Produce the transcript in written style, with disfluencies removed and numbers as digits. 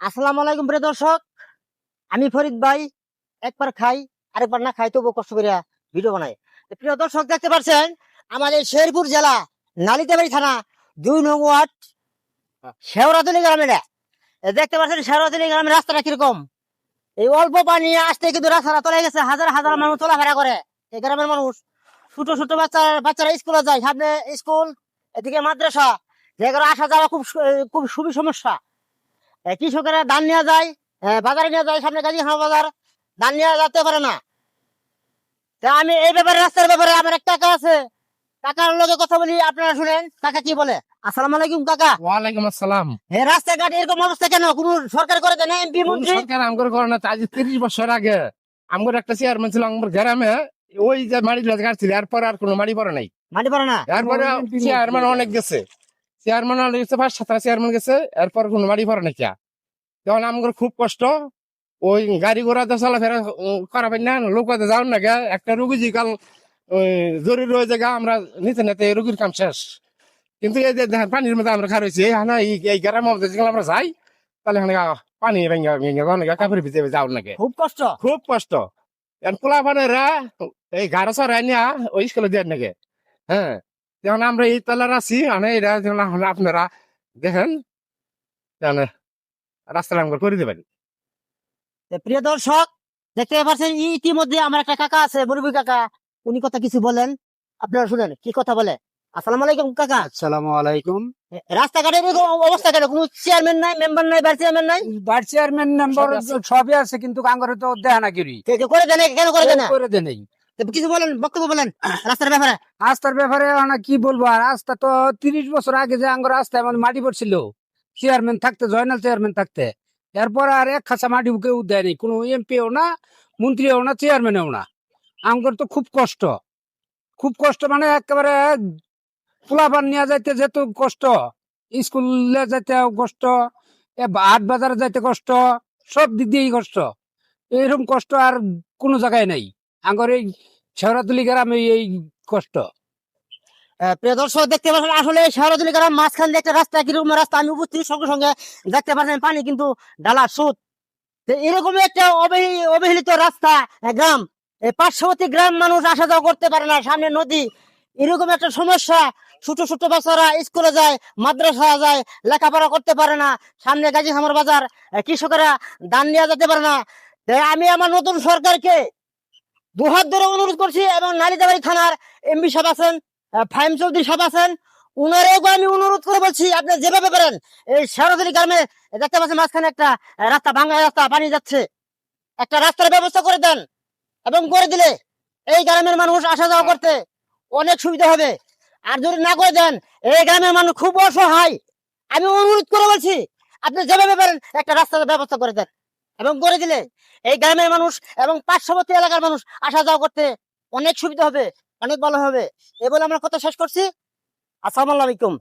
আসসালামু আলাইকুম প্রিয় দর্শক, আমি ফরিদ ভাই। একবার খাই, আরেকবার না খাই, তবু কষ্ট করে ভিডিও বানাই। তো প্রিয় দর্শক, দেখতে পাচ্ছেন আমাদের শেরপুর জেলা নালিতাবাড়ি থানা 2 নং ওয়ার্ড শেওড়াতলি গ্রামের। দেখতে পাচ্ছেন শেওড়াতলি গ্রামের রাস্তাটা কিরকম। এই অল্প পানি আসতে কিন্তু রাস্তাটা চলে গেছে, হাজার হাজার মানুষ চলাফেরা করে। এই গ্রামের মানুষ, ছোট ছোট বাচ্চারা স্কুলে যায়, সামনে স্কুল, এদিকে মাদ্রাসা, যেগুলো আসা যাওয়া খুব খুবই সমস্যা। কৃষকেরা ধান নিয়ে যায়, বাজারে নিয়ে যায়, সামনে গাজীখানা বাজার, ধান নিয়ে যেতে পারে না। তা আমি এই ব্যাপারে, রাস্তার ব্যাপারে আমার এক কাকা আছে, কাকার লগে কথা বলি, আপনারা শুনেন কাকা কি বলে। আসসালামু আলাইকুম কাকা। ওয়ালাইকুম আসসালাম। রাস্তাঘাট এরকম অবস্থা কেন? কোন সরকার করে দেয় না? এমপি কোন মন্ত্রী? সরকার আমগর করে না? আজ 30 বছর আগে আমগর একটা চেয়ারম্যান ছিল আমগর গ্রামে, ওই যে মাড়ি গাড়ছিল, এরপর আর কোনো মাড়ি পড়ে নাই। মাটি পারে না? এরপরে চেয়ারম্যান অনেক গেছে, চেয়ারম্যান অনেক গেছে, 5-7টা চেয়ারম্যান গেছে, এরপর কোনো মাড়ি পড়ে নাই। তখন আমগর খুব কষ্ট, ওই গাড়ি ঘোড়া তো চলাফেরা করাবেন না, লোক যাও না গে, একটা রুগী জি কাল জরুরি রয়ে জায়গা, আমরা নিতে নিতে রুগীর কাম শেষ। কিন্তু এই যে দেখেন পানির মধ্যে আমরা খারইছি, এই গ্রামের মধ্যে যেগুলো আমরা যাই, তাহলে এখানে পানি ভেঙে কাপড় ভিজে যাও নাকি, খুব কষ্ট। খুব কষ্ট। এখন পোলা পানেরা এই গাড়ো চড়াই নিয়া ওই স্কুলে দেন নাকি। হ্যাঁ, যেমন আমরা এই তলার আছি, এরা যেমন আপনারা দেখেন, রাস্তা আমরা করে দেবেন। প্রিয় দর্শক, দেখতে পাচ্ছেন ইতিমধ্যে আমার একটা কাকা আছে, মুরব্বী কাকা, উনি কথা কিছু বলেন, আপনারা শুনেন কি কথা বলে। আসসালামু আলাইকুম কাকা। আসসালামু আলাইকুম। রাস্তাঘাটের এরকম অবস্থা কেন? কোনো চেয়ারম্যান নাই, মেম্বার নাই, ভাইস চেয়ারম্যান নাই? ভাইস চেয়ারম্যান মেম্বার সবই আছে। সবই আছে, কিন্তু আঙ্গরে তো দেয় না কিরি করে দেন, কেন করে দেন না? করে দেয় নেই। তো কিছু বলেন, বক্তব্য বলেন রাস্তার ব্যাপারে। রাস্তার ব্যাপারে কি বলবো, আর রাস্তা তো 30 বছর আগে যে আঙ্গর রাস্তায় আমাদের মাটি পড়ছিল, চেয়ারম্যান থাকতে, জয়নাল চেয়ারম্যান থাকতে, এরপর আর এক খাঁচা মাটি কেউ দেয় নেই, কোনো এমপিও না, মন্ত্রীও না, চেয়ারম্যানও না। আঙ্গর তো খুব কষ্ট, খুব কষ্ট, মানে একেবারে পোলাপান নিয়ে যাইতে যেত কষ্ট, স্কুলে যাইতে কষ্ট, হাট বাজারে যাইতে কষ্ট, সব দিক দিয়েই কষ্ট। এরকম কষ্ট আর কোনো জায়গায় নাই, আঙ্গর এই শেওড়াতলি গ্রামে এই কষ্ট। প্রিয় দর্শক, দেখতে পাচ্ছেন আসলে শেওড়াতলি গ্রাম মাঝখান দিয়ে একটা রাস্তা, কিরকম রাস্তা আমি উপস্থিত সঙ্গে সঙ্গে দেখতে পাচ্ছেন পানি কিন্তু ডালা সুদ। তো এরকম একটা অবহেলিত রাস্তা, গ্রাম, এই পার্শ্ববর্তী গ্রাম মানুষ আসা যাওয়া করতে পারে না, সামনে নদী, এরকম একটা সমস্যা। ছোট ছোট বাচ্চারা স্কুলে যায়, মাদ্রাসা যায়, লেখাপড়া করতে পারে না, সামনে গাজীখামার বাজার, কৃষকেরা ধান নিয়ে যেতে পারে না। তাই আমি আমার নতুন সরকারকে দুহাত ধরে অনুরোধ করছি, এবং নালিতাবাড়ি থানার এমপি সাহেব আছেন, ফাহিম চৌধুরী সাহেব আছেন, উনারেও আমি অনুরোধ করে বলছি, আপনি যেভাবে পারেন এই শেওড়াতলি গ্রামে, দেখতে পাচ্ছেন মাঝখানে একটা রাস্তা, ভাঙা রাস্তা, পানি যাচ্ছে, একটা রাস্তার ব্যবস্থা করে দেন। এবং করে দিলে এই গ্রামের মানুষ আসা যাওয়া করতে অনেক সুবিধা হবে। আর যদি না করে দেন, এই গ্রামের মানুষ খুব অসহায়। আমি অনুরোধ করে বলছি, আপনি যেভাবে পারেন একটা রাস্তার ব্যবস্থা করে দেন, এবং করে দিলে এই গ্রামের মানুষ এবং পার্শ্ববর্তী এলাকার মানুষ আসা যাওয়া করতে অনেক সুবিধা হবে, অনেক ভালো হবে। এই বলে আমরা কথা শেষ করছি। আসসালামু আলাইকুম।